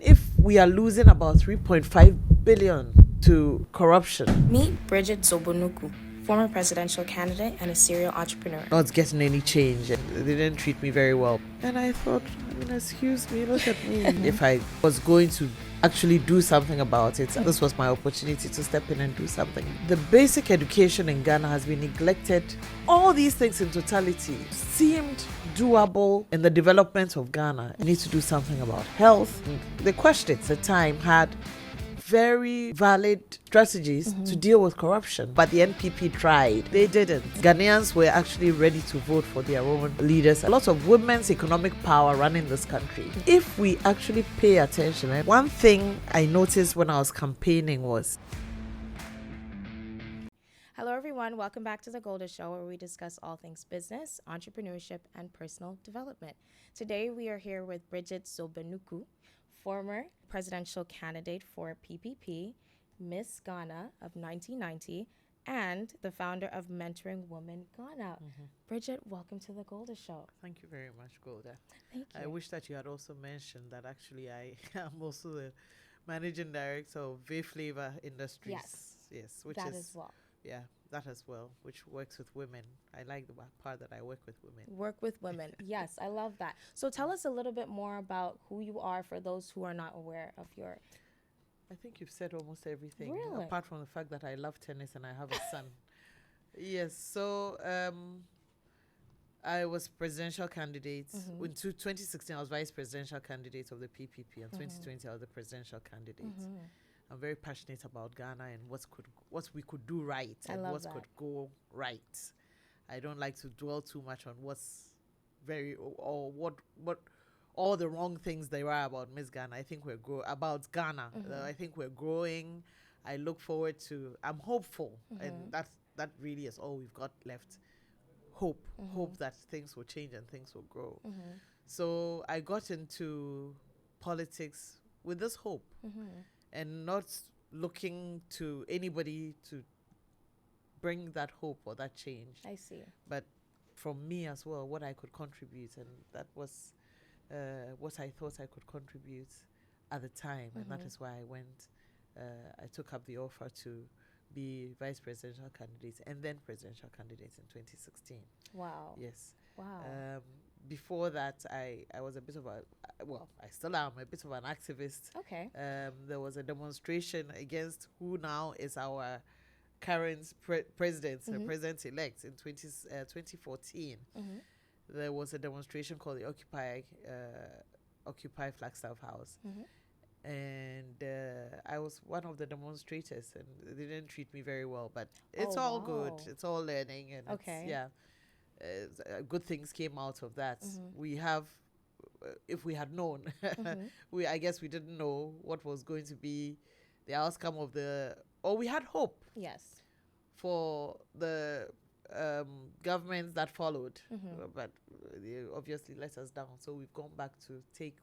If we are losing about 3.5 billion to corruption, Meet Brigitte Dzogbenuku, former presidential candidate and a serial entrepreneur. not getting any change, and they didn't treat me very well. And I thought, excuse me, look at me. If I was going to actually do something about it, this was my opportunity to step in and do something. The basic education in Ghana has been neglected. All these things in totality seemed doable in the development of Ghana. You need to do something about health. The question at the time had very valid strategies to deal with corruption, but the NPP tried. They didn't. Ghanaians were actually ready to vote for their own leaders. A lot of women's economic power running this country. If we actually pay attention, one thing I noticed when I was campaigning was... Hello, everyone. Welcome back to the Golda Show, where we discuss all things business, entrepreneurship, and personal development. Today, we are here with Brigitte Dzogbenuku, former presidential candidate for PPP, Miss Ghana of 1990, and the founder of Mentoring Women Ghana. Bridget, welcome to the Golda Show. Thank you very much, Golda. Thank you. I wish that you had also mentioned that actually I am also the managing director of Flavour Industries. Yes, which that is as well. Yeah, that as well, which works with women. I like the part that I work with women. Work with women. Yes, I love that. So tell us a little bit more about who you are for those who are not aware of your... I think you've said almost everything. Really? Apart from the fact that I love tennis and I have a son. Yes, so I was presidential candidate. In 2016, I was vice presidential candidate of the PPP. And 2020, I was the presidential candidate. I'm very passionate about Ghana and what we could do right and what could go right. I don't like to dwell too much on what's or what all the wrong things there are about Miss Ghana. I think about Ghana. I think we're growing. I look forward to. I'm hopeful, and that really is all we've got left. Hope that things will change and things will grow. So I got into politics with this hope. And not looking to anybody to bring that hope or that change. I see. But from me as well, what I could contribute. And that was what I thought I could contribute at the time. And that is why I went, I took up the offer to be vice presidential candidate and then presidential candidate in 2016. Wow. Yes. Wow. Before that, I was a bit of I still am a bit of an activist. Okay. There was a demonstration against who now is our current president, president-elect in 2014. There was a demonstration called the Occupy Flagstaff House. And I was one of the demonstrators, and they didn't treat me very well, but it's all good. It's all learning, and good things came out of that. We have, if we had known, I guess we didn't know what was going to be the outcome of we had hope. Yes. For the governments that followed, but they obviously let us down. So we've gone back to take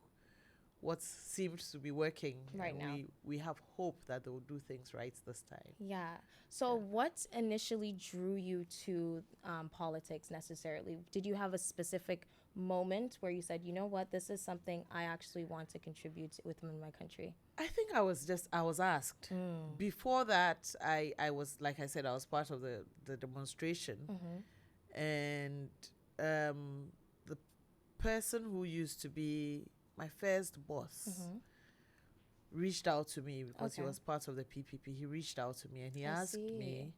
what seems to be working right now. We have hope that they will do things right this time. Yeah. So what initially drew you to politics necessarily? Did you have a specific moment where you said, you know what, this is something I actually want to contribute within my country? I think I was asked. Before that, I was, like I said, I was part of the demonstration. And the person who used to be my first boss reached out to me because he was part of the PPP. He reached out to me and he asked me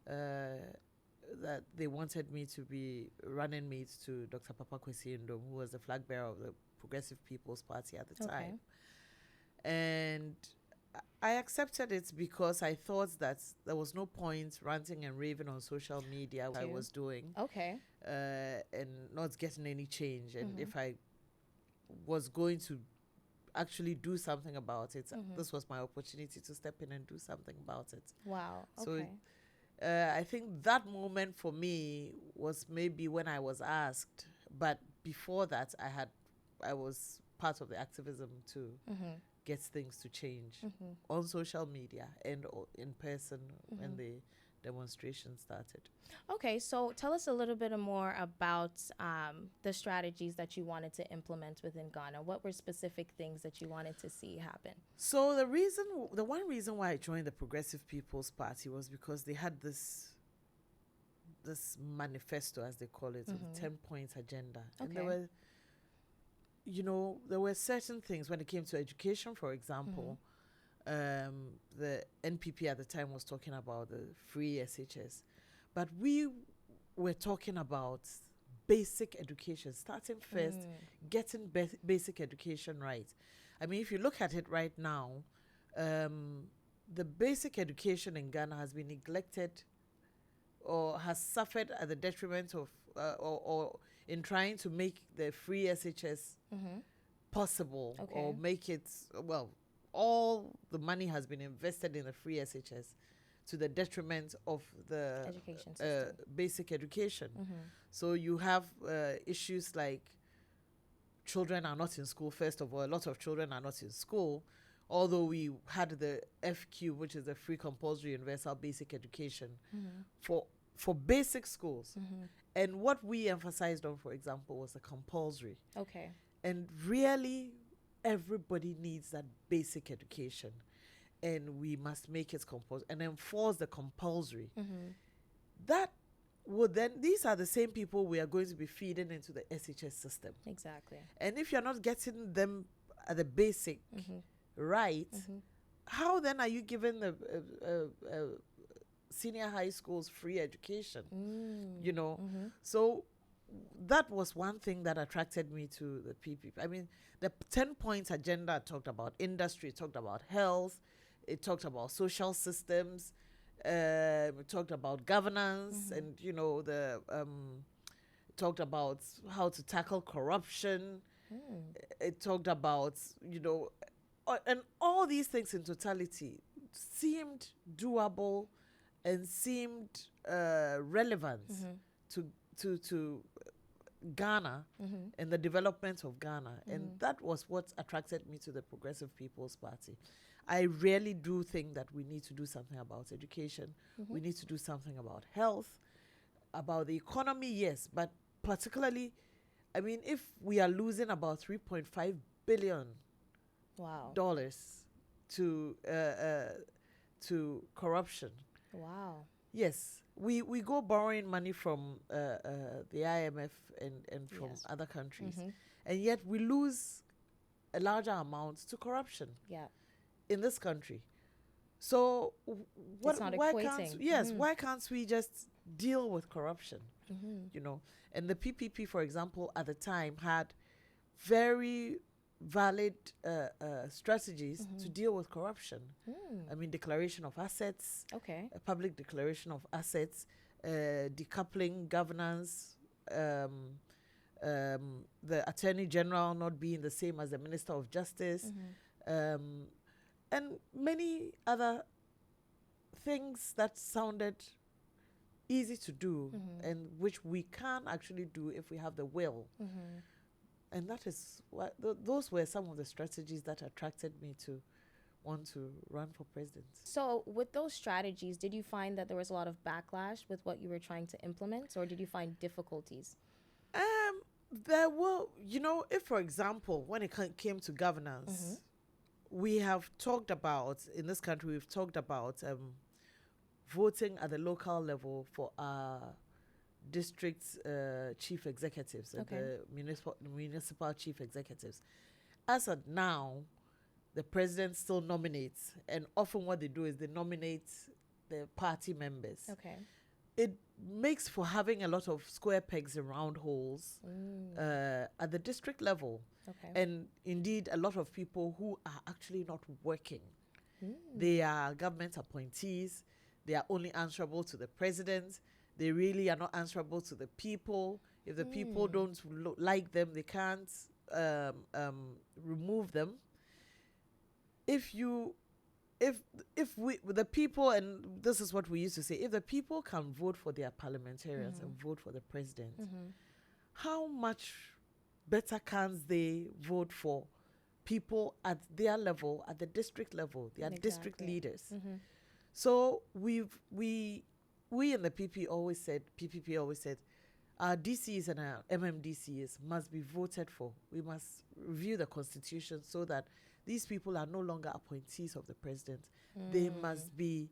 that they wanted me to be running mate to Dr. Papa Kwesi Ndom, who was the flag bearer of the Progressive People's Party at the time. And I accepted it because I thought that there was no point ranting and raving on social media what I was doing. And not getting any change. And if I was going to actually do something about it, this was my opportunity to step in and do something about it. Wow. So I think that moment for me was maybe when I was asked, but before that I was part of the activism to get things to change on social media and in person when they demonstration started. Okay, so tell us a little bit more about the strategies that you wanted to implement within Ghana. What were specific things that you wanted to see happen? So the one reason why I joined the Progressive People's Party was because they had this manifesto, as they call it, of the 10-point agenda. And there were certain things when it came to education, for example. The NPP at the time was talking about the free SHS. But we were talking about basic education, starting first, getting basic education right. I mean, if you look at it right now, the basic education in Ghana has been neglected or has suffered at the detriment of, or in trying to make the free SHS possible, or make it, well, all the money has been invested in the free SHS to the detriment of the education system. Basic education. So you have issues like children are not in school. First of all, a lot of children are not in school, although we had the FQ, which is the free compulsory universal basic education for basic schools. And what we emphasized on, for example, was the compulsory. Okay. And really, everybody needs that basic education. And we must make it compulsory and enforce the compulsory. That would then, these are the same people we are going to be feeding into the SHS system. Exactly. And if you're not getting them at the basic right, how then are you giving the senior high schools free education? You know? So that was one thing that attracted me to the PPP. I mean, the 10-point agenda talked about industry, talked about health, it talked about social systems, it talked about governance, and it talked about how to tackle corruption. It talked about and all these things in totality seemed doable and seemed relevant to Ghana and the development of Ghana. And that was what attracted me to the Progressive People's Party. I really do think that we need to do something about education. We need to do something about health, about the economy, yes, but particularly, I mean, if we are losing about $3.5 billion to corruption. Wow. Yes, we go borrowing money from the IMF and from other countries, and yet we lose a larger amount to corruption in this country. So why can't we just deal with corruption? And the PPP, for example, at the time had very valid strategies to deal with corruption. I mean, declaration of assets, a public declaration of assets, decoupling governance, the Attorney General not being the same as the Minister of Justice, and many other things that sounded easy to do and which we can actually do if we have the will. And that is what those were some of the strategies that attracted me to want to run for president. So with those strategies, did you find that there was a lot of backlash with what you were trying to implement, or did you find difficulties? There were, if, for example, when it came to governance, we have talked about, in this country, we've talked about voting at the local level for our district chief executives and the municipal chief executives. As of now, the president still nominates, and often what they do is they nominate the party members. It makes for having a lot of square pegs and round holes at the district level. And indeed, a lot of people who are actually not working. They are government appointees. They are only answerable to the president. They really are not answerable to the people. If the people don't like them, they can't remove them. If the people, and this is what we used to say, if the people can vote for their parliamentarians and vote for the president, how much better can they vote for people at their level, at the district level, their district leaders? So we we in the PPP always said, our DCs and our MMDCs must be voted for. We must review the constitution so that these people are no longer appointees of the president. They must be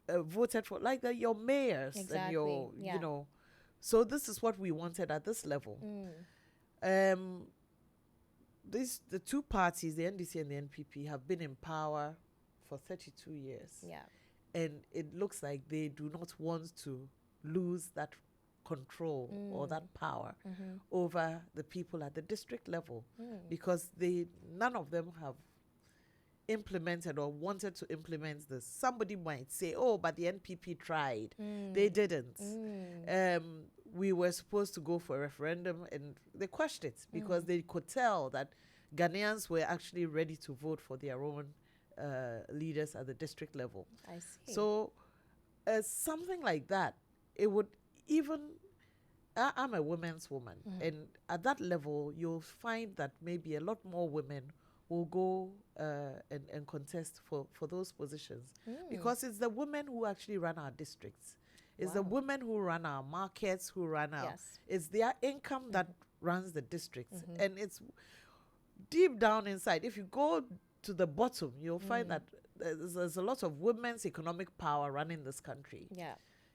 voted for, like your mayors and your, you know. So this is what we wanted at this level. The two parties, the NDC and the NPP, have been in power for 32 years. Yeah. And it looks like they do not want to lose that control or that power over the people at the district level, because none of them have implemented or wanted to implement this. Somebody might say, oh, but the NPP tried. They didn't. We were supposed to go for a referendum, and they quashed it because they could tell that Ghanaians were actually ready to vote for their own leaders at the district level. I see. So something like that, it would even, I'm a women's woman, and at that level, you'll find that maybe a lot more women will go and contest for those positions, because it's the women who actually run our districts. It's the women who run our markets, who run our, it's their income that runs the districts. And it's deep down inside. If you go to the bottom, you'll find that there's a lot of women's economic power running this country. Yeah.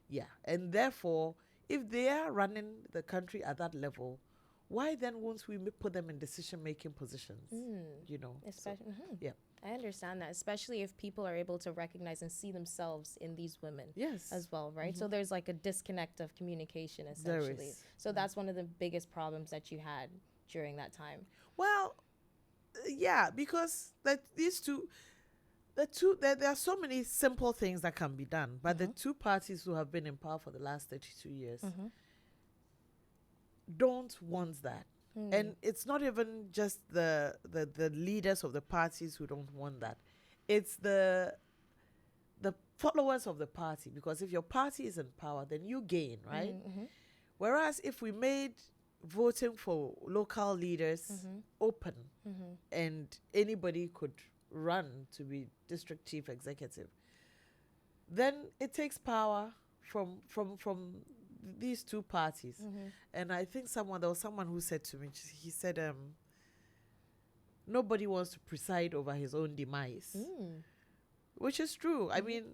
Yeah. And therefore, if they are running the country at that level, why then won't we put them in decision-making positions? You know? Especially, yeah. I understand that, especially if people are able to recognize and see themselves in these women as well, right? So there's like a disconnect of communication, essentially. So that's one of the biggest problems that you had during that time. Well, yeah, because there are so many simple things that can be done, but the two parties who have been in power for the last 32 years don't want that. And it's not even just the leaders of the parties who don't want that. It's the followers of the party, because if your party is in power, then you gain, right? Whereas if we made voting for local leaders open and anybody could run to be district chief executive, then it takes power from these two parties. And I think there was someone who said to me, he said, nobody wants to preside over his own demise, which is true. I mean,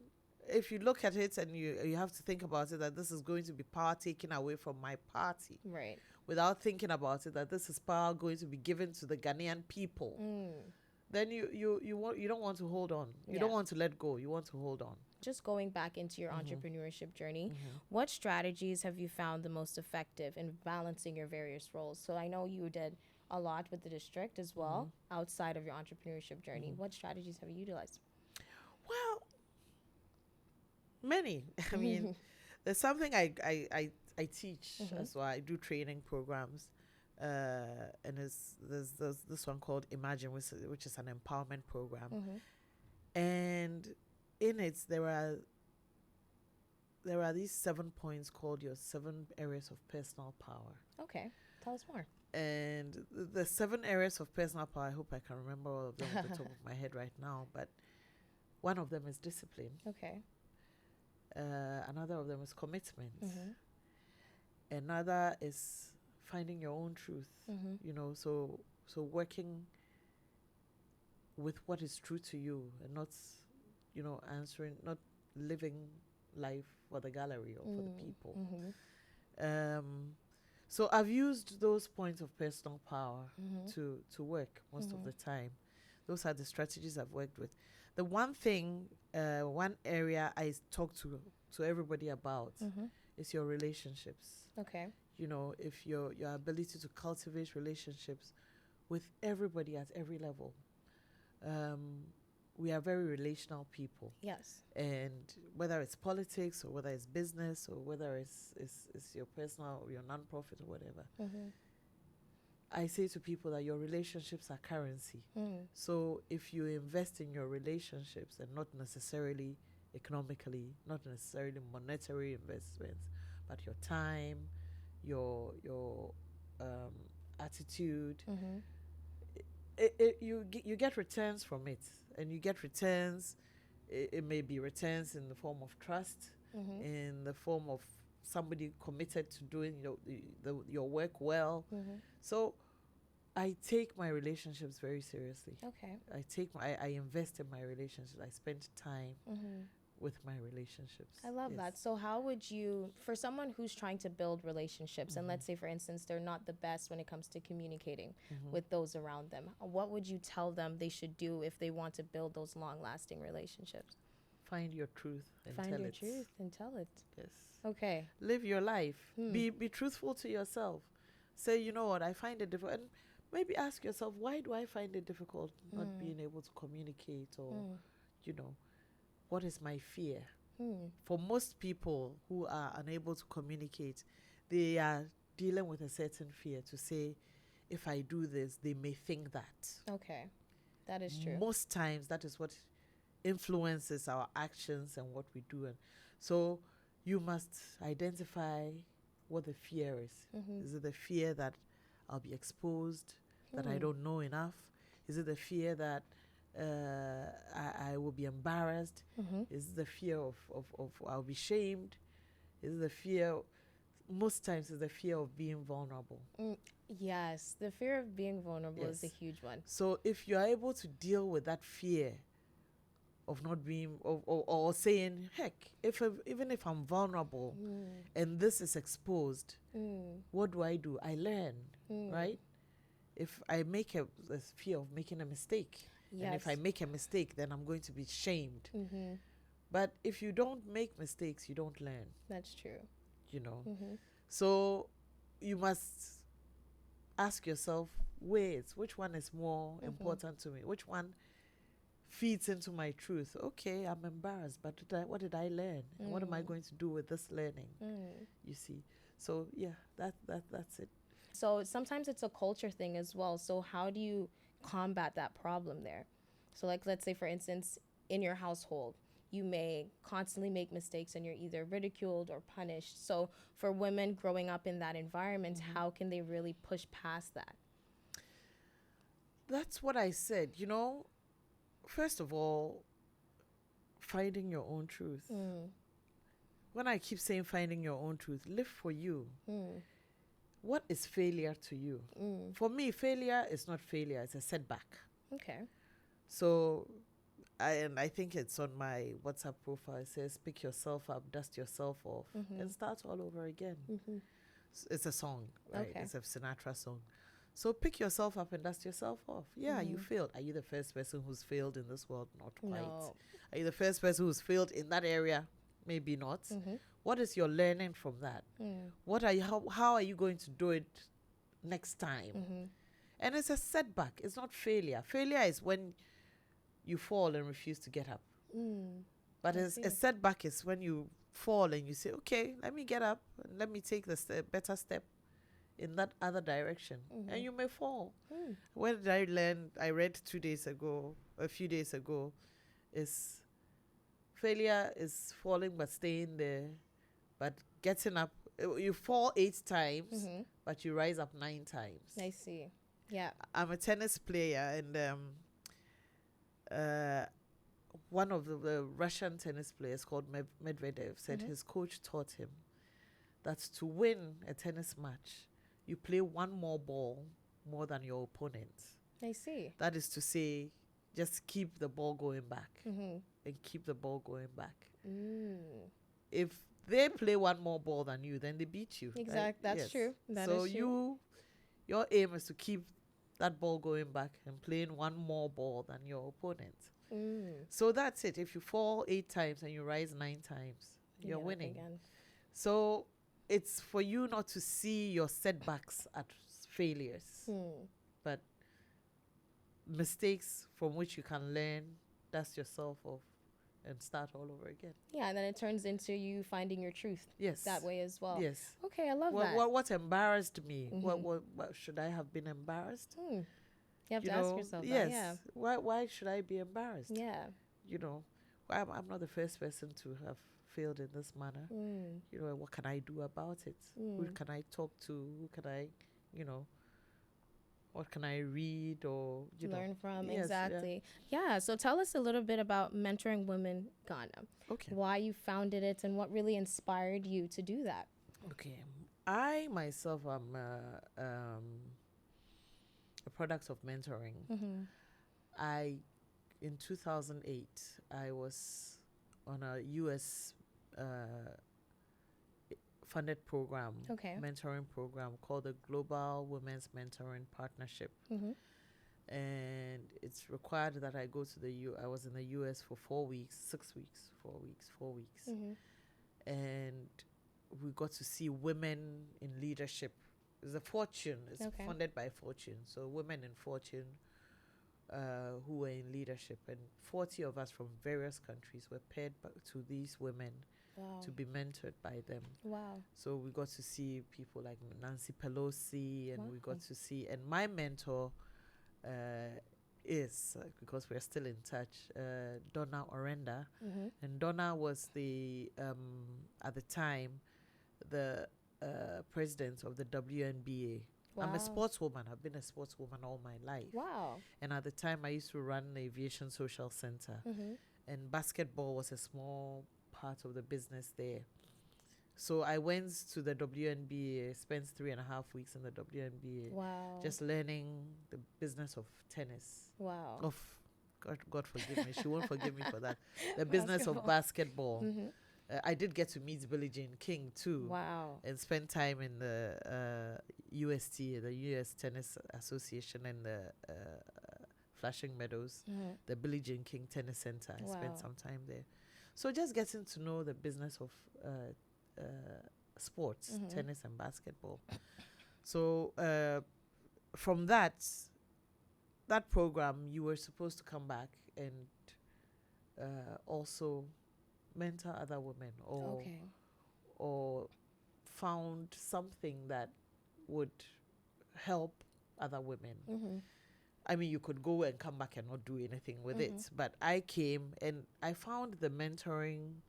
if you look at it and you have to think about it, that this is going to be power taken away from my party, right? Without thinking about it, that this is power going to be given to the Ghanaian people, then you don't want to hold on. You don't want to let go. You want to hold on. Just going back into your entrepreneurship journey, what strategies have you found the most effective in balancing your various roles? So I know you did a lot with the district as well, outside of your entrepreneurship journey. What strategies have you utilized? Well, many. I mean, there's something I teach as well. I do training programs. And there's this one called Imagine, which is an empowerment program. And in it, there are these 7 points called your 7 areas of personal power. Okay, tell us more. And the 7 areas of personal power, I hope I can remember all of them at the top of my head right now, but one of them is discipline. Okay. Another of them is commitment. Another is finding your own truth. You know, so working with what is true to you, and not, you know, not living life for the gallery or for the people. So I've used those points of personal power to work most of the time. Those are the strategies I've worked with. The one thing, one area I talk to everybody about is your relationships. Okay. You know, if your ability to cultivate relationships with everybody at every level. We are very relational people. Yes. And whether it's politics or whether it's business or whether it's your personal or your non-profit or whatever, I say to people that your relationships are currency. So if you invest in your relationships, and not necessarily economically, not necessarily monetary investments, but your time, your attitude, you get returns from it. And you get returns. It may be returns in the form of trust. in the form of somebody committed to doing your work well. So I take my relationships very seriously. Okay. I invest in my relationships. I spend time with my relationships. I love that. So how would you, for someone who's trying to build relationships, and let's say, for instance, they're not the best when it comes to communicating with those around them, what would you tell them they should do if they want to build those long-lasting relationships? Find your truth and Find tell your it. truth and tell it. Yes. Okay. Live your life. Be truthful to yourself. Say, you know what, I find it difficult. And maybe ask yourself, why do I find it difficult not being able to communicate, or, what is my fear? For most people who are unable to communicate, they are dealing with a certain fear to say, if I do this, they may think that. Okay. That is true. Most times, that is what influences our actions and what we do. And so you must identify what the fear is. Is it the fear that I'll be exposed, that I don't know enough? Is it the fear that I will be embarrassed? Is it the fear of I'll be shamed? Is it the fear, most times it's the fear of being vulnerable. Yes, the fear of being vulnerable is a huge one. So if you are able to deal with that fear of not being, or saying, heck, even if I'm vulnerable and this is exposed, what do? I learn, right? If I make a fear of making a mistake, and if I make a mistake, then I'm going to be shamed. But if you don't make mistakes, you don't learn. That's true. So you must ask yourself, which one is more important to me? Which one feeds into my truth? Okay, I'm embarrassed, but what did I learn? And what am I going to do with this learning? You see? So yeah, that's it. So sometimes it's a culture thing as well. So how do you combat that problem there? So like, let's say, for instance, in your household, you may constantly make mistakes and you're either ridiculed or punished. So for women growing up in that environment, how can they really push past that? That's what I said. First of all, finding your own truth. When I keep saying finding your own truth, live for you. What is failure to you? For me, failure is not failure, it's a setback. Okay. So, I think it's on my WhatsApp profile. It says, pick yourself up, dust yourself off, and start all over again. It's a song, right? Okay. It's a Sinatra song. So pick yourself up and dust yourself off. Yeah, you failed. Are you the first person who's failed in this world? Not quite. No. Are you the first person who's failed in that area? Maybe not. What is your learning from that? How are you going to do it next time? And it's a setback. It's not failure. Failure is when you fall and refuse to get up. But a setback is when you fall and you say, okay, let me get up and let me take the better step in that other direction. And you may fall. Where did I learn? I read a few days ago, is failure is falling but staying there, but getting up. You fall 8 times, but you rise up 9 times. I see. Yeah. I'm a tennis player, and one of the Russian tennis players called Medvedev said his coach taught him that to win a tennis match, you play one more ball more than your opponent. I see. That is to say, just keep the ball going back and keep the ball going back. If they play one more ball than you, then they beat you. Exactly. Right? That's true. That so is true. your aim is to keep that ball going back and playing one more ball than your opponent. So that's it. If you fall 8 times and you rise 9 times, you're winning. So it's for you not to see your setbacks as failures, but mistakes from which you can learn, dust yourself off, and start all over again. Yeah, and then it turns into you finding your truth. Yes. That way as well. Yes. Okay, I love that. What embarrassed me? What should I have been embarrassed? You have to ask yourself yes. that. Yeah. Why should I be embarrassed? Yeah. I'm not the first person to have failed in this manner. What can I do about it? Who can I talk to? Who can I, what can I read or learn from? Yes, Exactly. Yeah. So tell us a little bit about Mentoring Women Ghana. Okay. Why you founded it and what really inspired you to do that. Okay. I myself am a product of mentoring. In 2008, I was on a U.S. Funded program, mentoring program called the Global Women's Mentoring Partnership. And it's required that I go to I was in the U.S. for 4 weeks, 6 weeks, 4 weeks. And we got to see women in leadership. It's a Fortune. It's funded by Fortune. So women in Fortune who were in leadership. And 40 of us from various countries were paired to these women to be mentored by them. Wow. So we got to see people like Nancy Pelosi, and we got to see, and my mentor is, because we're still in touch, Donna Orenda. And Donna was at the time, the president of the WNBA. Wow. I'm a sportswoman. I've been a sportswoman all my life. Wow. And at the time, I used to run the Aviation Social Center. And basketball was a small part of the business there. So I went to the WNBA, spent 3.5 weeks in the WNBA. Wow. Just learning the business of tennis. Wow. Of God forgive me. She won't forgive me for that. The business of basketball. I did get to meet Billie Jean King too. Wow. And spend time in the UST, the US Tennis Association, and the Flushing Meadows, the Billie Jean King Tennis Center. I spent some time there. So just getting to know the business of sports, tennis and basketball. So from that program, you were supposed to come back and also mentor other women, or found something that would help other women. I mean, you could go and come back and not do anything with it. But I came and I found the mentoring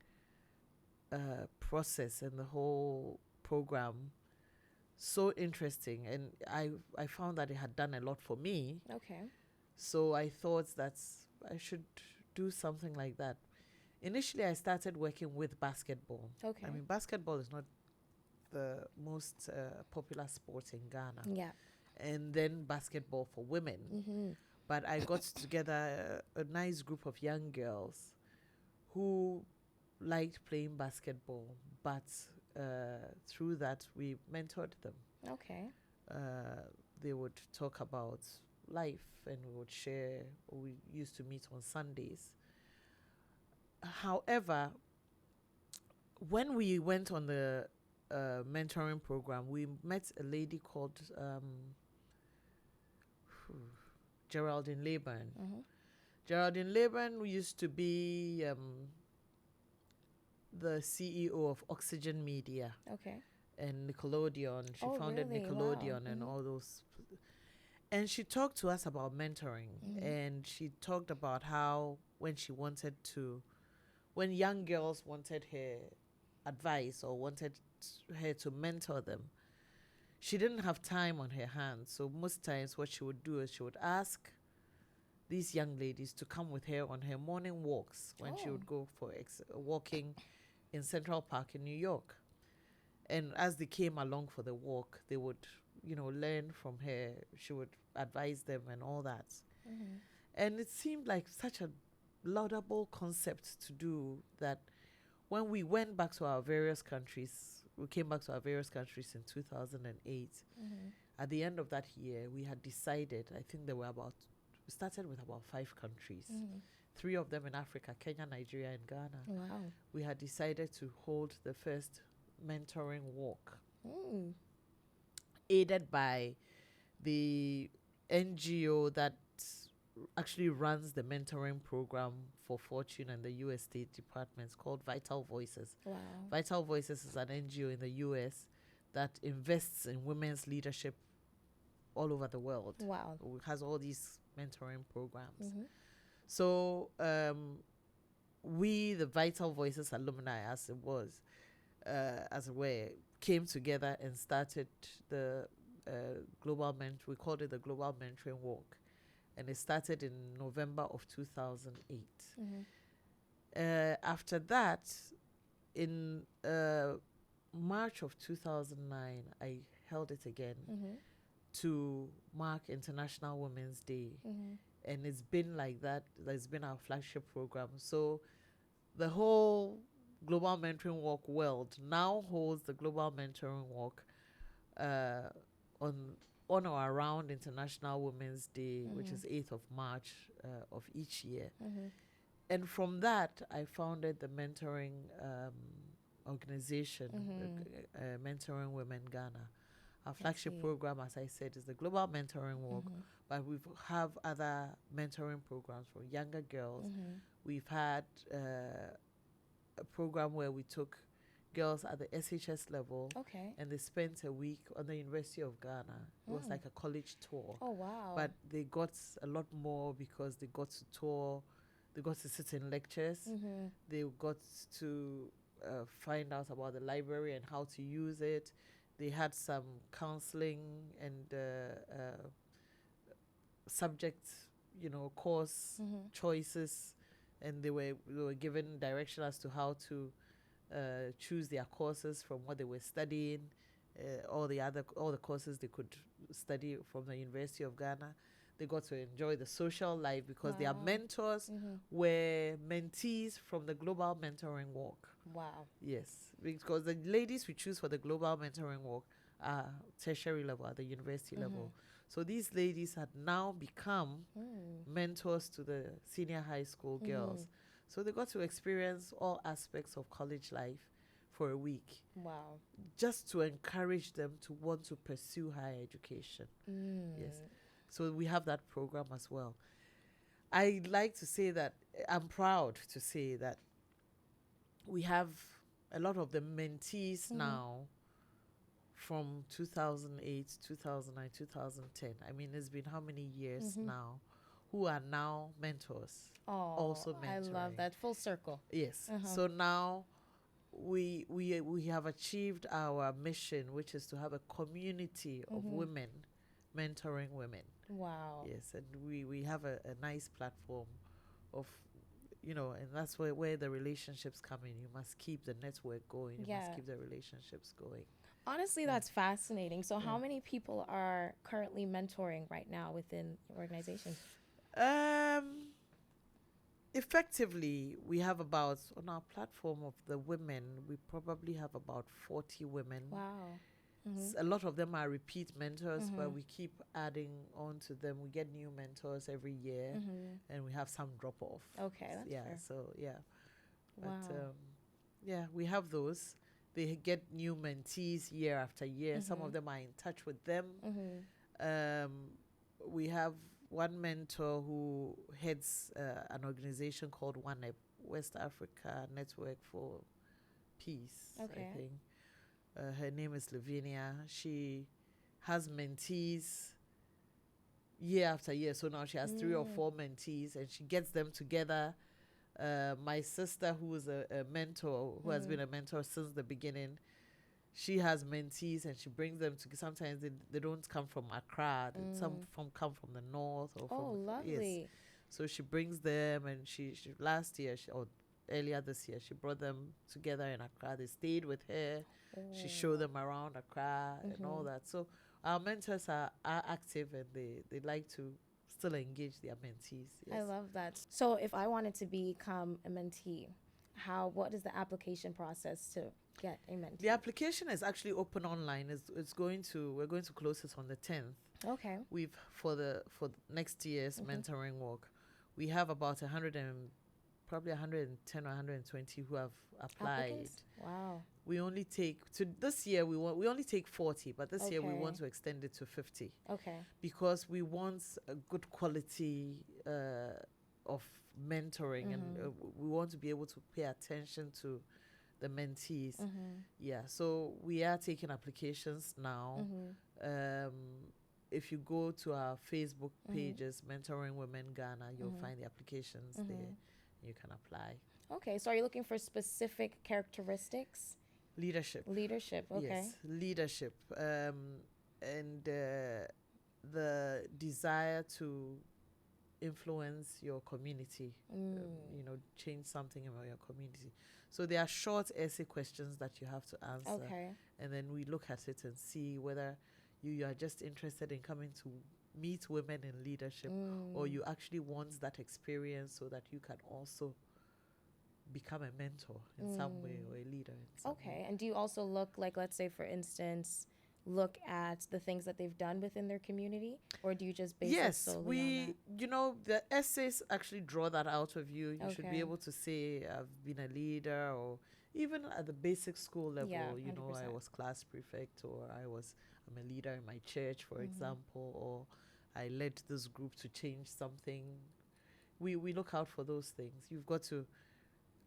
process and the whole program so interesting. And I found that it had done a lot for me. So I thought that I should do something like that. Initially, I started working with basketball. I mean, basketball is not the most popular sport in Ghana. Yeah. And then basketball for women. But I got together a nice group of young girls who liked playing basketball, but through that we mentored them. They would talk about life and we would share. We used to meet on Sundays. However, when we went on the mentoring program, we met a lady called Geraldine Laban. Geraldine Laban used to be the CEO of Oxygen Media. And Nickelodeon. She founded Nickelodeon and all those. And she talked to us about mentoring. And she talked about how when young girls wanted her advice or wanted her to mentor them, she didn't have time on her hands. So most times what she would do is she would ask these young ladies to come with her on her morning walks when she would go for walking in Central Park in New York. And as they came along for the walk, they would, learn from her. She would advise them and all that. And it seemed like such a laudable concept to do that when we went back to our various countries, we came back to our various countries in 2008. At the end of that year, we had decided, I think we started with about 5 countries, 3 of them in Africa, Kenya, Nigeria, and Ghana. Wow. We had decided to hold the first mentoring walk, aided by the NGO that actually runs the mentoring program for Fortune and the U.S. State Departments, called Vital Voices. Wow. Vital Voices is an NGO in the U.S. that invests in women's leadership all over the world. Wow. It has all these mentoring programs. So we, the Vital Voices alumni, as it were, came together and started the we called it the Global Mentoring Walk. And it started in November of 2008. After that, in March of 2009, I held it again to mark International Women's Day. And it's been like that. That's been our flagship program. So the whole Global Mentoring Walk world now holds the Global Mentoring Walk on or around International Women's Day, which is 8th of March of each year. And from that, I founded the mentoring organization, Mentoring Women Ghana. Our flagship program, as I said, is the Global Mentoring Walk, but we have other mentoring programs for younger girls. We've had a program where we took girls at the SHS level, and they spent a week on the University of Ghana. It was like a college tour. Oh, wow. But they got a lot more because they got to tour, they got to sit in lectures, they got to find out about the library and how to use it. They had some counseling and subject, course choices, and they were given direction as to how to choose their courses from what they were studying, all the courses they could study from the University of Ghana. They got to enjoy the social life because their mentors were mentees from the Global Mentoring Walk. Wow. Yes, because the ladies we choose for the Global Mentoring Walk are tertiary level, at the university level. So these ladies had now become mentors to the senior high school girls. So they got to experience all aspects of college life for a week. Wow. Just to encourage them to want to pursue higher education. Yes. So we have that program as well. I like to say that I'm proud to say that we have a lot of the mentees now from 2008, 2009, 2010. I mean, it's been how many years now, who are now mentors, also mentoring. I love that. Full circle. Yes. So now we have achieved our mission, which is to have a community of women mentoring women. Wow. Yes, and we have a nice platform of, and that's where the relationships come in. You must keep the network going. You must keep the relationships going. Honestly, that's fascinating. So how many people are currently mentoring right now within your organization? Effectively, we have about, on our platform of the women, we probably have about 40 women. Wow. A lot of them are repeat mentors, but we keep adding on to them. We get new mentors every year, and we have some drop off. Okay, that's fair. So Wow. But we have those. They get new mentees year after year. Some of them are in touch with them. We have one mentor who heads an organization called WANEP, West Africa Network for Peace, I think. Her name is Lavinia. She has mentees year after year. So now she has 3 or 4 mentees, and she gets them together. My sister, who is a mentor, who has been a mentor since the beginning, she has mentees, and she brings them to. Sometimes they don't come from Accra. Some come from the north. Or lovely. Yes. So she brings them, and she last year, or earlier this year, she brought them together in Accra. They stayed with her. She showed them around Accra and all that. So our mentors are active, and they like to still engage their mentees. Yes. I love that. So if I wanted to become a mentee, what is the application process to get a mentee? The application is actually open online. We're going to close it on the 10th. Okay. For next year's mentoring walk, we have about 110 or 120 who have applied. Applicants? Wow. We only take this year we only take 40, but this year we want to extend it to 50. Okay. Because we want a good quality of mentoring, and we want to be able to pay attention to the mentees. Yeah, so we are taking applications now. If you go to our Facebook pages, Mentoring Women Ghana, you'll find the applications there. You can apply. Okay, so are you looking for specific characteristics? Leadership. Okay. Yes, leadership. and the desire to influence your community, change something about your community. So there are short essay questions that you have to answer. Okay. And then we look at it and see whether you are just interested in coming to meet women in leadership, or you actually want that experience so that you can also become a mentor in some way, or a leader in some way. And do you also look, like, let's say for instance, look at the things that they've done within their community, or do you just base it solely on that? The essays actually draw that out of you. You should be able to say, I've been a leader, or even at the basic school level, I was class prefect, or I'm a leader in my church, for example, or I led this group to change something. We look out for those things. You've got to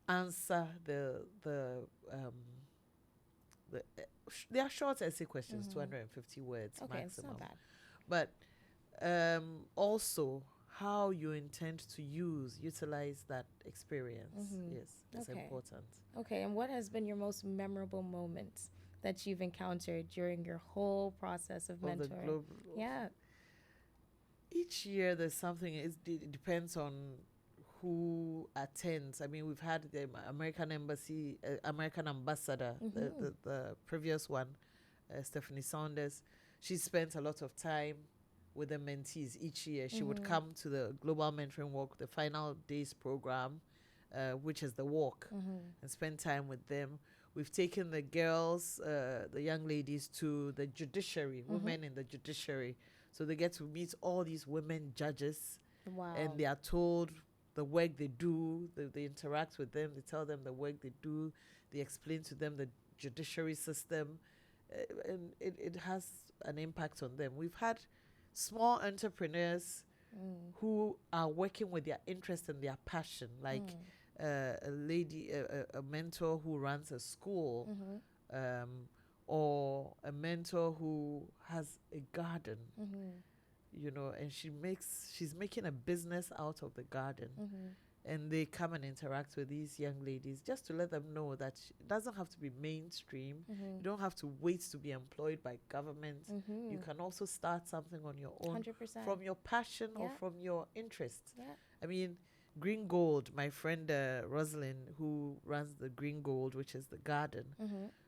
answer there are short essay questions, 250 words maximum. It's not bad. But also how you intend to utilize that experience. Yes, that's important. Okay, and what has been your most memorable moment that you've encountered during your whole process of mentoring? Each year there's something. It depends on who attends. I mean, we've had the American Embassy, American Ambassador, the previous one, Stephanie Saunders. She spent a lot of time with the mentees each year. She would come to the Global Mentoring Walk, the final days program, which is the walk, and spend time with them. We've taken the girls, the young ladies, to the judiciary, women in the judiciary. So they get to meet all these women judges. Wow. And they are told the work they do. They interact with them. They tell them the work they do. They explain to them the judiciary system. And it has an impact on them. We've had small entrepreneurs who are working with their interest and their passion, like a lady, a mentor who runs a school, or a mentor who has a garden, and she's making a business out of the garden. And they come and interact with these young ladies just to let them know that it doesn't have to be mainstream. You don't have to wait to be employed by government. You can also start something on your own 100%. from your passion or from your interest. Yeah. I mean, Green Gold, my friend Rosalind, who runs the Green Gold, which is the garden,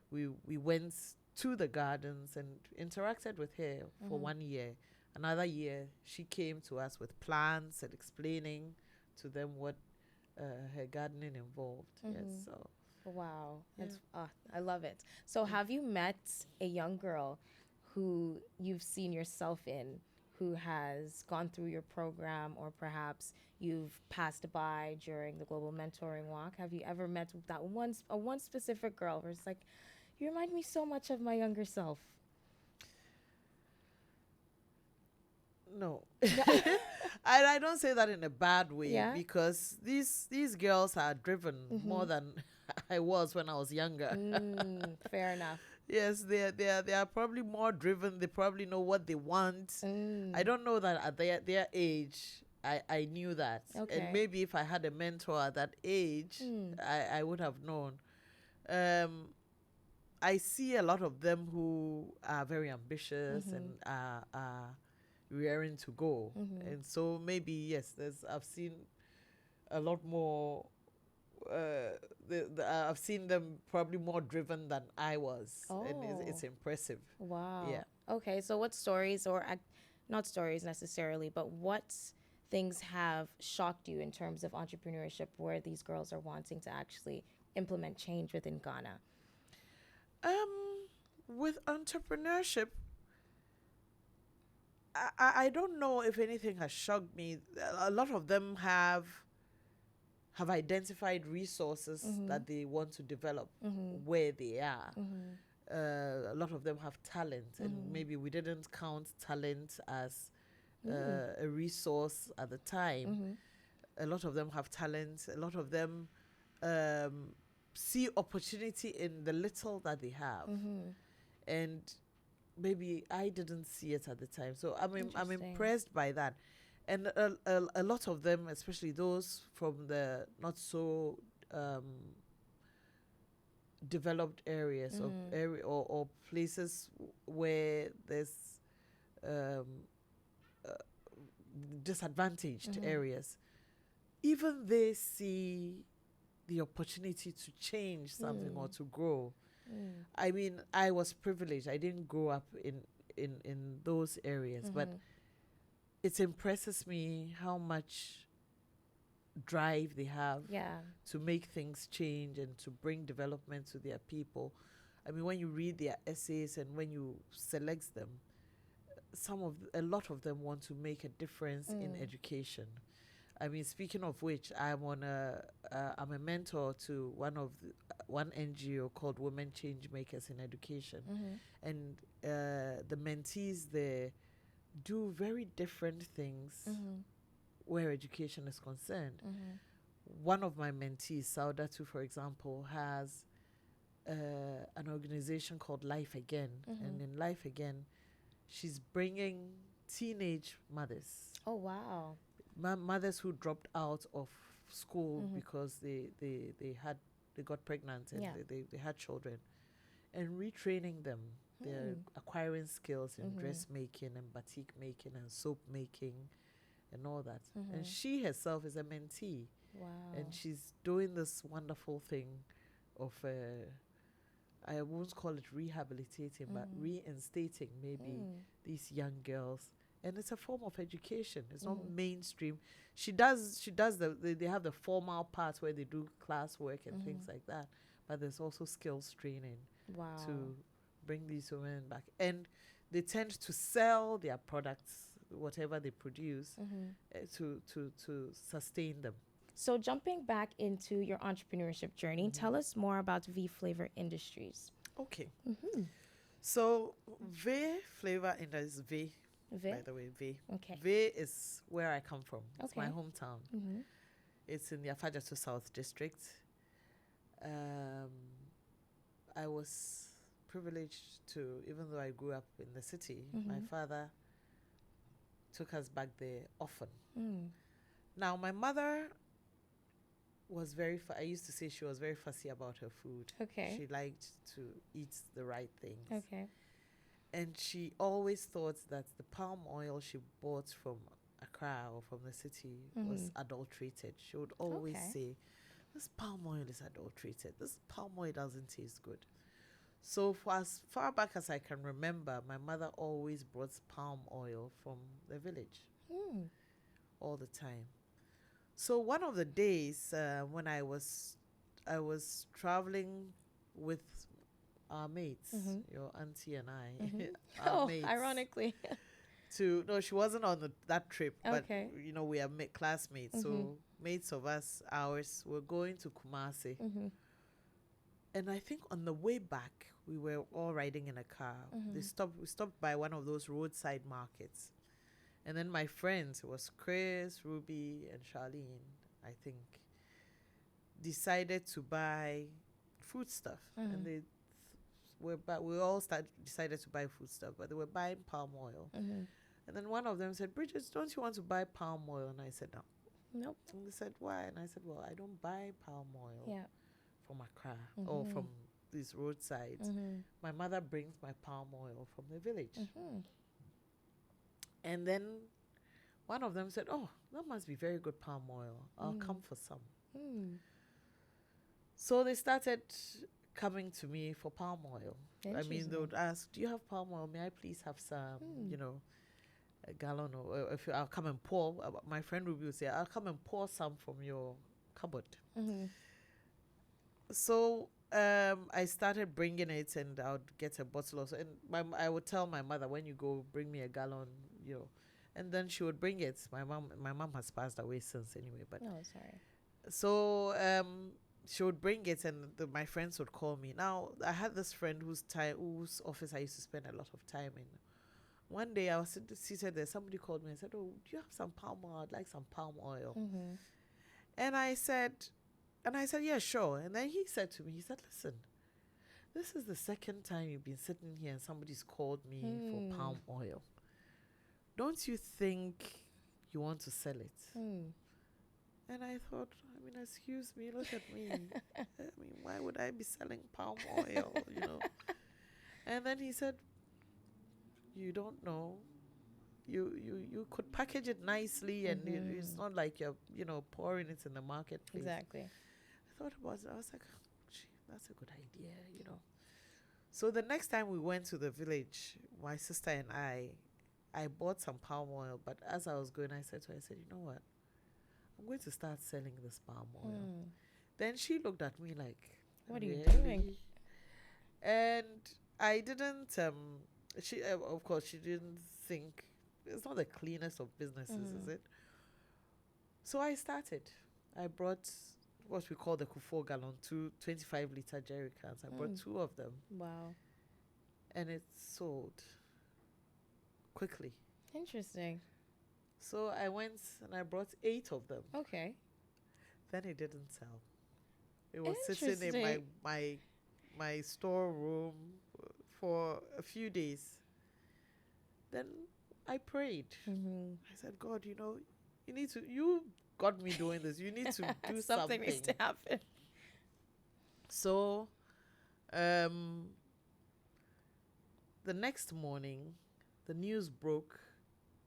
we went to the gardens and interacted with her for 1 year. Another year, she came to us with plants and explaining to them what her gardening involved. Yes, so. Wow. I love it. So have you met a young girl who you've seen yourself in, who has gone through your program, or perhaps you've passed by during the Global Mentoring Walk? Have you ever met that one specific girl where it's like, you remind me so much of my younger self? No. I don't say that in a bad way, because these girls are driven more than I was when I was younger. Fair enough. Yes, they are probably more driven. They probably know what they want. I don't know that at their age I knew that. Okay. And maybe if I had a mentor at that age, I would have known. I see a lot of them who are very ambitious and are raring to go. And so maybe, yes, I've seen a lot more. I've seen them probably more driven than I was. And it's impressive. Wow. Yeah. Okay, so what stories, or not stories necessarily, but what things have shocked you in terms of entrepreneurship where these girls are wanting to actually implement change within Ghana? With entrepreneurship, I don't know if anything has shocked me. A lot of them have identified resources that they want to develop where they are. A lot of them have talent, and maybe we didn't count talent as a resource at the time. A lot of them have talent. A lot of them see opportunity in the little that they have. And maybe I didn't see it at the time. So I'm impressed by that. And a lot of them, especially those from the not so developed areas or places where there's um, uh, disadvantaged areas, even they see the opportunity to change something or to grow. I mean, I was privileged. I didn't grow up in those areas, but it impresses me how much drive they have to make things change and to bring development to their people. I mean, when you read their essays and when you select them, a lot of them want to make a difference in education. I mean, speaking of which, I'm a mentor to one NGO called Women Change Makers in Education, and the mentees there do very different things where education is concerned. One of my mentees, Saudatu, for example, has an organization called Life Again, and in Life Again, she's bringing teenage mothers. Oh, wow. Mothers who dropped out of school because they got pregnant and they had children, and retraining them. They're acquiring skills in dressmaking and batik making and soap making and all that. And she herself is a mentee. Wow. And she's doing this wonderful thing of, I won't call it rehabilitating, but reinstating maybe these young girls. And it's a form of education. It's not mainstream. She does they have the formal part where they do classwork and things like that. But there's also skills training to bring these women back. And they tend to sell their products, whatever they produce, to sustain them. So jumping back into your entrepreneurship journey, tell us more about Flavour Industries. Okay. So Flavour Industries, by the way, Okay. V is where I come from. It's my hometown. It's in the Afadjato South District. I was privileged to, even though I grew up in the city, my father took us back there often. Now, my mother was I used to say she was very fussy about her food. Okay. She liked to eat the right things. Okay. And she always thought that the palm oil she bought from Accra or from the city was adulterated. She would always say, this palm oil is adulterated. This palm oil doesn't taste good. So for as far back as I can remember, my mother always brought palm oil from the village all the time. So one of the days when I was traveling with our mates, your auntie and I, our mates, ironically. She wasn't on that trip, but Okay. We are classmates, so mates of ours were going to Kumasi. And I think on the way back, we were all riding in a car. We stopped by one of those roadside markets. And then my friends, it was Chris, Ruby, and Charlene, I think, decided to buy food stuff. And we all decided to buy food stuff, but they were buying palm oil. And then one of them said, Bridget, don't you want to buy palm oil? And I said, no. Nope. And they said, why? And I said, well, I don't buy palm oil from Accra or from these roadsides. My mother brings my palm oil from the village. And then one of them said, oh, that must be very good palm oil. I'll come for some. So they started coming to me for palm oil. I mean, they would ask, do you have palm oil? May I please have some, a gallon, or if I'll come and pour. My friend Ruby would say, I'll come and pour some from your cupboard. So I started bringing it, and I would get a bottle of, and I would tell my mother, when you go, bring me a gallon, and then she would bring it. My mom has passed away since anyway, but sorry. So she would bring it, and my friends would call me. Now I had this friend whose office I used to spend a lot of time in. One day I was seated there. Somebody called me and said, "Oh, do you have some palm oil? I'd like some palm oil." And I said, "Yeah, sure." And then he said to me, he said, "Listen, this is the second time you've been sitting here and somebody's called me for palm oil. Don't you think you want to sell it?" And I thought, I mean, excuse me, look at me. I mean, why would I be selling palm oil, you know? And then he said, you don't know. You could package it nicely, and it's not like you're, pouring it in the marketplace. Exactly. I thought about it. I was like, gee, that's a good idea, you know. So the next time we went to the village, my sister and I bought some palm oil. But as I was going, I said to her, you know what? I'm going to start selling this palm oil. Then she looked at me like, what are you doing? And I didn't, she, of course, she didn't think, it's not the cleanest of businesses, is it? So I started. I brought what we call the Kufo gallon, 2 25-liter jerry cans. I brought 2 of them. Wow. And it sold quickly. Interesting. So I went and I brought 8 of them. Okay. Then it didn't sell. It was sitting in my storeroom for a few days. Then I prayed. I said, God, you got me doing this. You need to do something. Needs to happen. So, the next morning, the news broke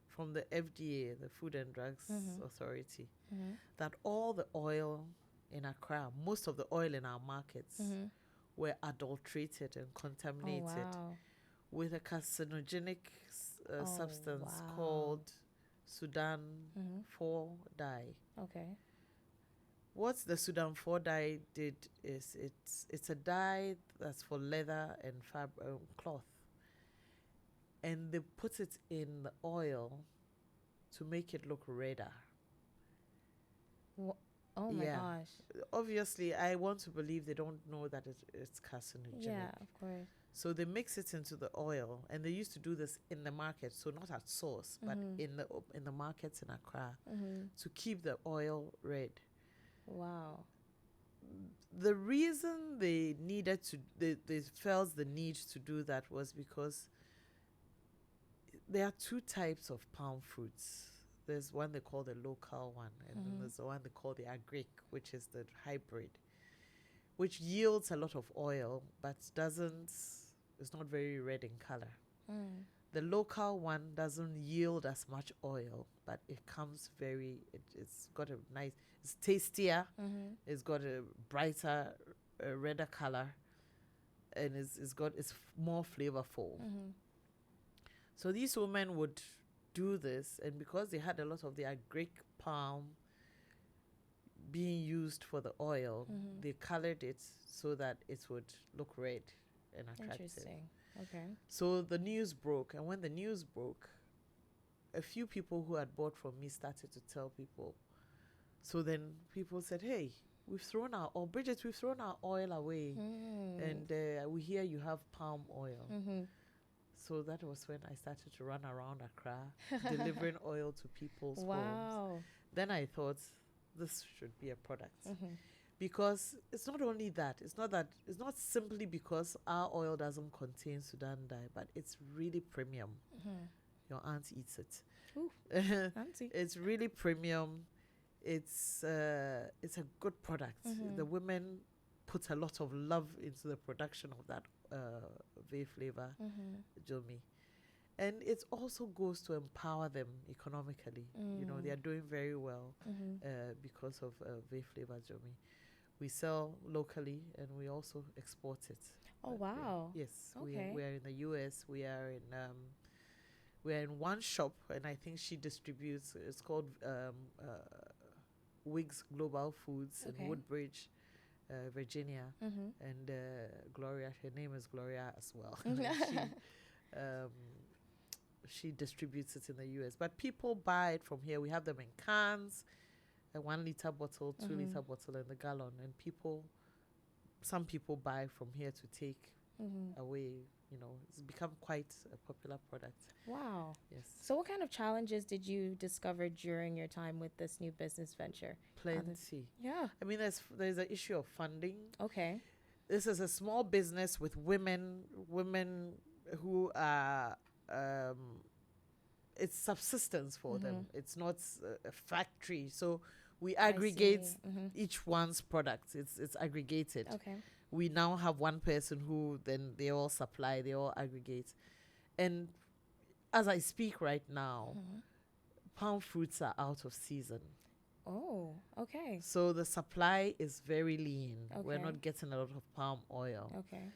from the FDA, the Food and Drugs Authority, that all the oil in Accra, most of the oil in our markets, were adulterated and contaminated with a carcinogenic substance called Sudan 4 dye. Okay. What the Sudan 4 dye did is it's a dye that's for leather and cloth. And they put it in the oil to make it look redder. Oh my gosh. Obviously, I want to believe they don't know that it's carcinogenic. Yeah, of course. So they mix it into the oil, and they used to do this in the market, so not at source, but in the markets in Accra, to keep the oil red. Wow. The reason they needed to, they felt the need to do that was because there are 2 types of palm fruits. There's one they call the local one, and then there's the one they call the agric, which is the hybrid, which yields a lot of oil, but it's not very red in color. The local one doesn't yield as much oil, but it comes it's got a nice, it's tastier, it's got a brighter, redder color, and it's more flavorful. So these women would do this, and because they had a lot of the agric palm being used for the oil, they colored it so that it would look red and attractive. Interesting. Okay. So the news broke, and when the news broke, a few people who had bought from me started to tell people. So then people said, hey, Bridget, we've thrown our oil away, and we hear you have palm oil. So that was when I started to run around Accra, delivering oil to people's homes. Then I thought, this should be a product. Because it's not only that. It's not simply because our oil doesn't contain Sudan dye, but it's really premium. Your aunt eats it. Ooh, auntie. It's really premium. It's a good product. The women put a lot of love into the production of that Flavour, Dzomi. And it also goes to empower them economically. They are doing very well because of Flavour Dzomi. We sell locally and we also export it. Oh, wow. Yes. Okay. We are in the US. We are in one shop, and I think she distributes. It's called Wiggs Global Foods in Woodbridge, Virginia. And Gloria, her name is Gloria as well. She distributes it in the US. But people buy it from here. We have them in cans, a 1 liter bottle, 2 liter bottle, and the gallon. And some people buy from here to take away. It's become quite a popular product. Wow. Yes. So what kind of challenges did you discover during your time with this new business venture? Plenty. Yeah. I mean, there's an issue of funding. Okay. This is a small business with women who are, it's subsistence for them. It's not a factory. So we aggregate Mm-hmm. each one's products. It's aggregated. Okay. We now have one person who then they all supply, they all aggregate. And as I speak right now, palm fruits are out of season. Oh, okay. So the supply is very lean. We're Okay. not getting a lot of palm oil. Okay.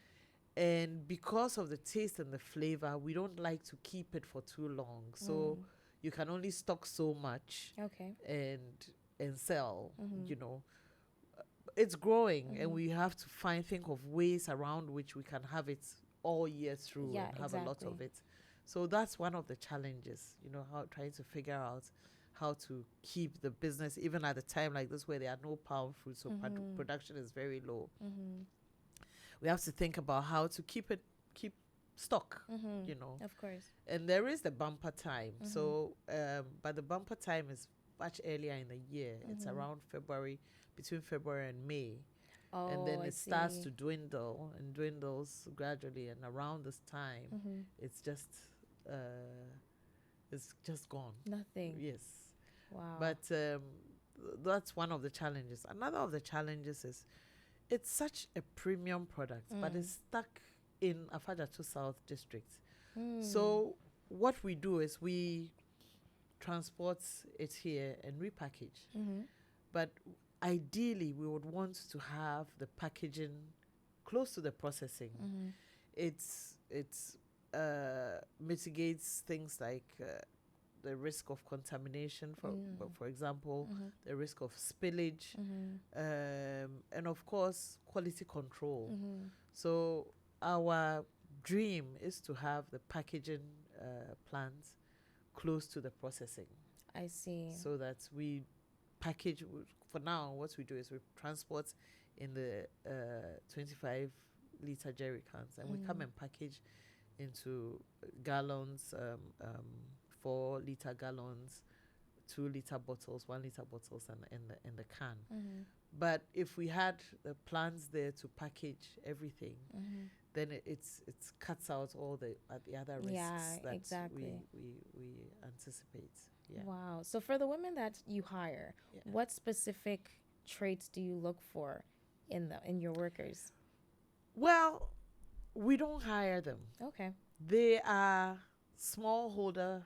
And because of the taste and the flavor, we don't like to keep it for too long. So you can only stock so much Okay. and sell, you know. It's growing and we have to think of ways around which we can have it all year through Yeah, and have a lot of exactly. it. So that's one of the challenges, you know, how trying to figure out how to keep the business even at a time like this where there are no palm fruits, so production is very low. We have to think about how to keep stock, you know. Of course. And there is the bumper time. So, but the bumper time is much earlier in the year. It's around February, between February and May. Oh, And then I it starts see. to dwindle and dwindles gradually. And around this time, it's just gone. Nothing. Yes. Wow. But that's one of the challenges. Another of the challenges is it's such a premium product, but it's stuck in Afajatu South District. So what we do is we transport it here and repackage. But ideally, we would want to have the packaging close to the processing. It's mitigates things like the risk of contamination, for example, the risk of spillage, and of course, quality control. So our dream is to have the packaging plants close to the processing. I see. So that we package, for now, what we do is we transport in the 25-liter jerry cans, and we come and package into gallons, 4-liter gallons, 2-liter bottles, 1-liter bottles, and in the can. But if we had the plants there to package everything, then it cuts out all the other risks that exactly. we anticipate. Yeah. Wow. So for the women that you hire, what specific traits do you look for in your workers? Well, we don't hire them. Okay. They are smallholder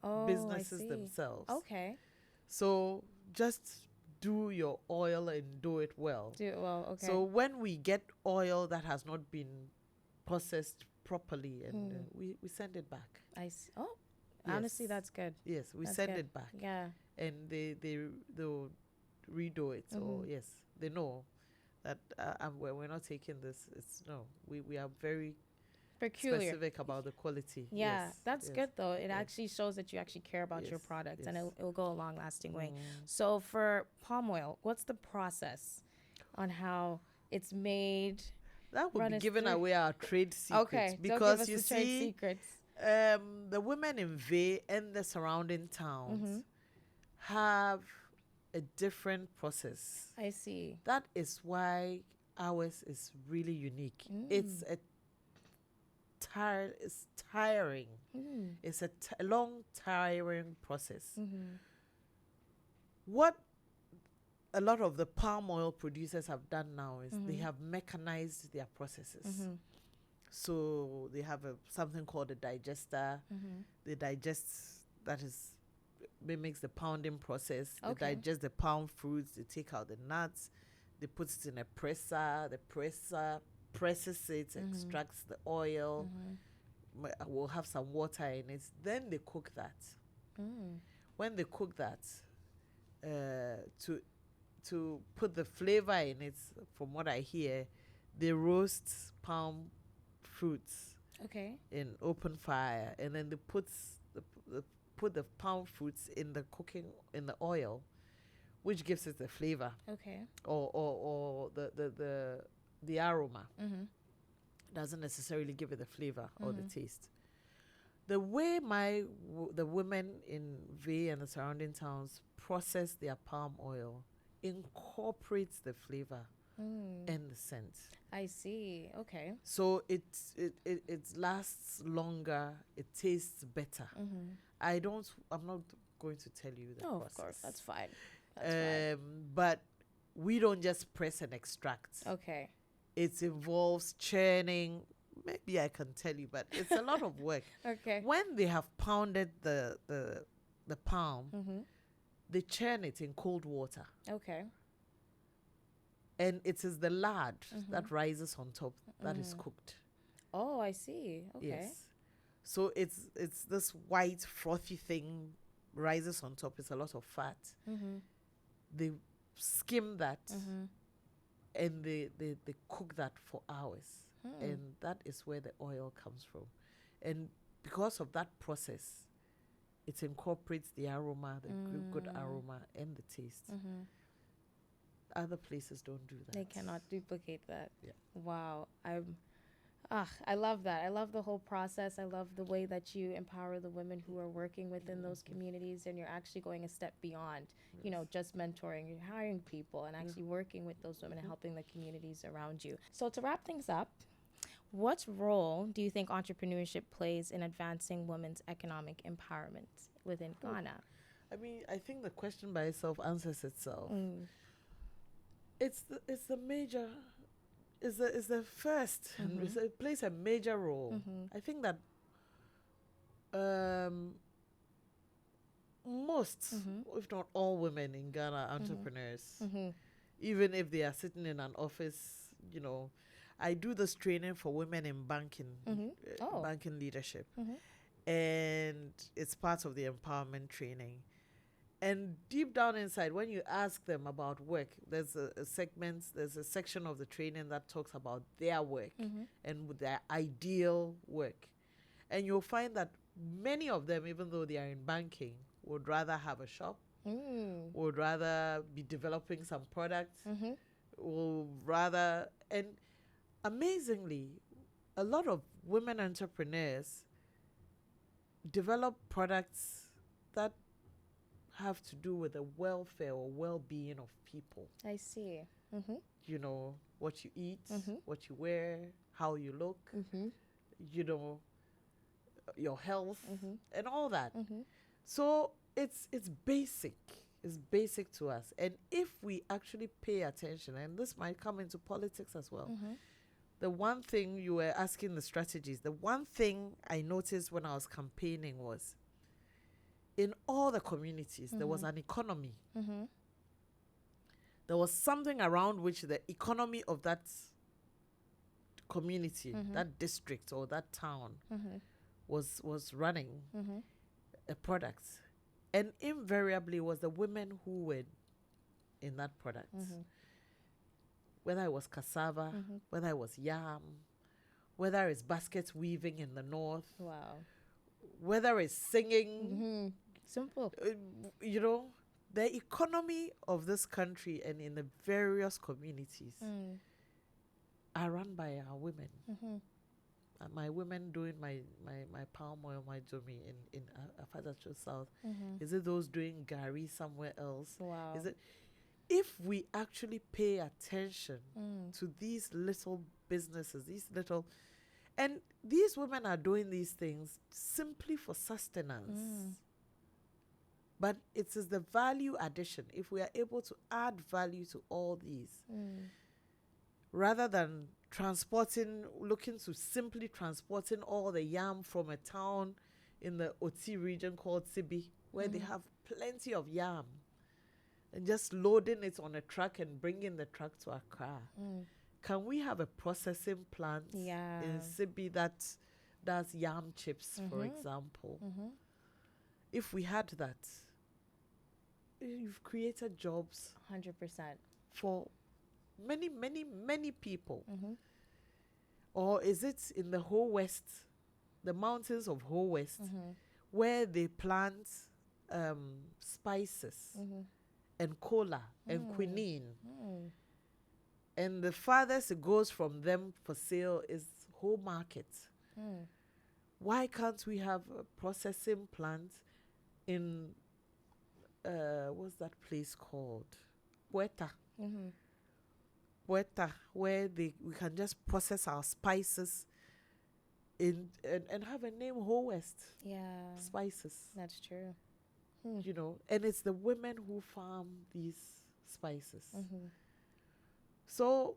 Oh, businesses I see. themselves. Okay. So just do your oil and do it well. Do it well. Okay. So when we get oil that has not been processed properly, and we send it back. I see. Oh, Yes. honestly, that's good. Yes, we That's send good. it back, Yeah. and they'll redo it. Or yes, they know that we're not taking this. It's no, we are very Peculiar. specific about the quality. Yeah, Yes, that's yes. good though. It actually shows that you actually care about your Yes, product, and yes. it will go a long lasting way. So for palm oil, what's the process on how it's made? That would Run be us giving through. away our trade secrets. Okay, don't give Because us you the trade see, secrets. the women in Ve and the surrounding towns have a different process. I see. That is why ours is really unique. It's it's tiring. It's a long, tiring process. What a lot of the palm oil producers have done now is they have mechanized their processes. So they have something called a digester. They digest, that is, mimics the pounding process. Okay. They digest the palm fruits. They take out the nuts. They put it in a presser. The presser presses it, extracts the oil. We'll have some water in it. Then they cook that. When they cook that, to put the flavor in it, from what I hear, they roast palm fruits Okay. in open fire, and then they put the palm fruits in the oil, which gives it the flavor Okay. or the aroma. Doesn't necessarily give it the flavor or the taste. The way the women in Ve and the surrounding towns process their palm oil incorporates the flavor and the scent. I see. Okay. So it lasts longer. It tastes better. I'm not going to tell you the Oh, process. of course. That's fine. But we don't just press and extract. Okay. It involves churning. Maybe I can tell you, but it's a lot of work. Okay. When they have pounded the palm, Mm-hmm. they churn it in cold water. Okay. And it is the lard Mm-hmm. that rises on top that is cooked. Oh, I see. Okay. Yes. So it's this white frothy thing rises on top. It's a lot of fat. Mm-hmm. They skim that Mm-hmm. and they cook that for hours. And that is where the oil comes from. And because of that process, it incorporates the aroma, the good aroma, and the taste. Mm-hmm. Other places don't do that. They cannot duplicate that. Yeah. Wow. I love that. I love the whole process. I love the way that you empower the women who are working within those communities, and you're actually going a step beyond, you know, just mentoring. You're hiring people and actually working with those women and helping the communities around you. So to wrap things up, what role do you think entrepreneurship plays in advancing women's economic empowerment within Ghana? I mean, I think the question by itself answers itself. It's the major, is the first. It plays a major role. I think that most, if not all, women in Ghana are entrepreneurs. Even if they are sitting in an office, you know. I do this training for women in banking, banking leadership. And it's part of the empowerment training. And deep down inside, when you ask them about work, there's a section of the training that talks about their work and with their ideal work. And you'll find that many of them, even though they are in banking, would rather have a shop, would rather be developing some products, would rather... And amazingly, a lot of women entrepreneurs develop products that have to do with the welfare or well-being of people. I see. You know, what you eat, what you wear, how you look, you know, your health, and all that. So it's basic. It's basic to us. And if we actually pay attention, and this might come into politics as well, the one thing you were asking the strategies, the one thing I noticed when I was campaigning was in all the communities, there was an economy. There was something around which the economy of that community, that district or that town was running a product. And invariably it was the women who were in that product. Whether it was cassava, whether it was yam, whether it's basket weaving in the north. Wow. Whether it's singing. Simple. You know, the economy of this country and in the various communities are run by our women. My women doing my palm oil, my Dzomi in Afadacho South. Is it those doing gari somewhere else? Wow. Is it... If we actually pay attention to these little businesses, these little... And these women are doing these things simply for sustenance. But it is the value addition. If we are able to add value to all these, rather than looking to simply transporting all the yam from a town in the Oti region called Sibi, where they have plenty of yam, and just loading it on a truck and bringing the truck to Accra. Can we have a processing plant in Sibi that does yam chips, for example? If we had that, you've created jobs 100%. for many, many, many people. Or is it in the whole West, the mountains of whole West, where they plant spices and cola and quinine? And the farthest it goes from them for sale is whole market. Why can't we have a processing plant in, what's that place called? Puerta. Puerta, where we can just process our spices and have a name, Whole West. Yeah. Spices. That's true. you know, and it's the women who farm these spices. So,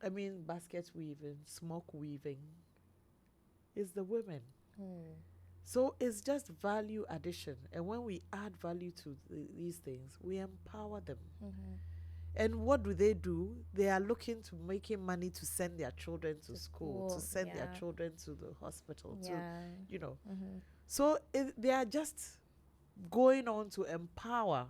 I mean, basket weaving, smoke weaving is the women. So it's just value addition. And when we add value to these things, we empower them. And what do? They are looking to making money to send their children to school, to send their children to the hospital, to, you know. So they are just going on to empower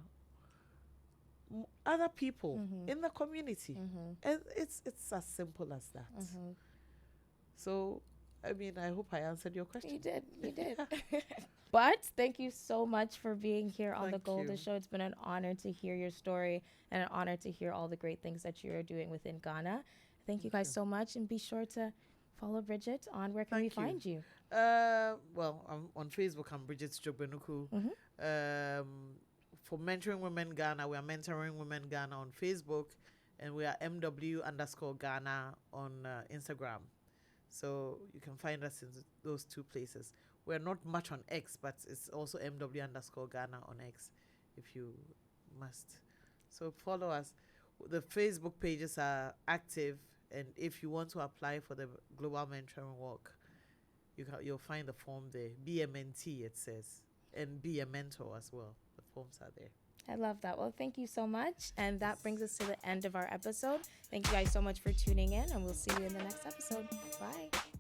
other people in the community. And it's as simple as that. So, I mean, I hope I answered your question. You did. But thank you so much for being here on the Golda Show. It's been an honor to hear your story and an honor to hear all the great things that you are doing within Ghana. Thank you guys so much, and be sure to follow Bridget on where can we find you? Well, I'm on Facebook. I'm Brigitte Dzogbenuku. For Mentoring Women Ghana, we are Mentoring Women Ghana on Facebook, and we are MW_Ghana on Instagram. So you can find us in those two places. We're not much on X, but it's also MW_Ghana on X, if you must. So follow us. The Facebook pages are active, and if you want to apply for the Global Mentoring Walk, you'll find the form there. Be a mentee, it says, and be a mentor as well. The forms are there. I love that. Well, thank you so much. And that brings us to the end of our episode. Thank you guys so much for tuning in, and we'll see you in the next episode. Bye.